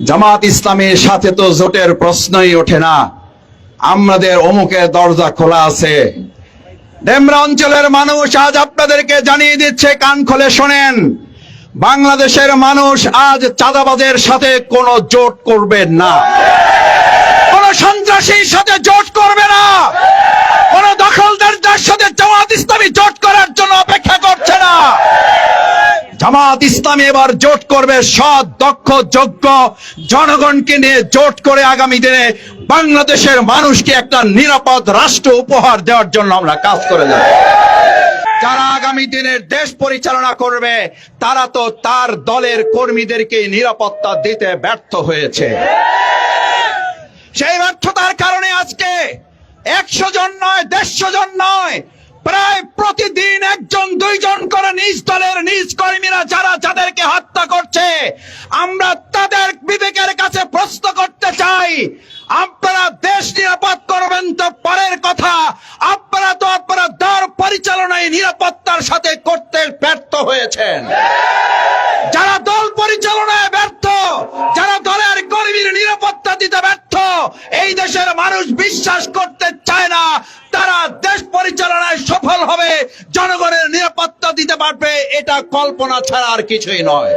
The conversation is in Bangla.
জামাত ইসলামের সাথে তো জোটের প্রশ্নই ওঠে না। আমাদের অমুকের দরজা খোলা আছে। ডেমরা অঞ্চলের মানুষ আজ আপনাদেরকে জানিয়ে দিচ্ছে, কান খুলে শোনেন, বাংলাদেশের মানুষ আজ চাঁদাবাজের সাথে কোনো জোট করবে না, কোন সন্ত্রাসীর সাথে জোট করবে না, কোন দখলদারদের সাথে জামাত ইসলামী জোট করার জন্য অপেক্ষা করছে না। জামাত ইসলামী এবার জোট করবে সৎ, দক্ষ, যোগ্য জনগণকে নিয়ে জোট করে আগামী দিনে বাংলাদেশের মানুষকে একটা নিরাপদ রাষ্ট্র উপহার দেওয়ার জন্য আমরা কাজ করে যাব। যারা আগামী দিনের দেশ পরিচালনা করবে তারা তো তার দলের কর্মীদেরকে নিরাপত্তা দিতে ব্যর্থ হয়েছে। সেই ব্যর্থতার কারণে আজকে 100 জন নয়, 150 জন নয়, প্রায় প্রতিদিন 1 জন 2 জন করে নিজ দলের নিজ কর্মীরা যারা যাদেরকে হত্যা করছে, আমরা তাদের বিবেকের কাছে প্রশ্ন করতে চাই, আপনারা দেশ নিরাপদ করবেন তো পরের কথা, আপনারা তো আপনারা দল পরিচালনায় নিরাপত্তার সাথে করতে ব্যর্থ হয়েছেন। যারা দল পরিচালনায় ব্যর্থ, যারা দলের কর্মীর নিরাপত্তা দিতে ব্যর্থ, এই দেশের মানুষ বিশ্বাস করতে চায় না তারা দেশ পরিচালনায় সফল হবে, জনগণের নিরাপত্তা দিতে পারবে। এটা কল্পনা ছাড়া আর কিছুই নয়।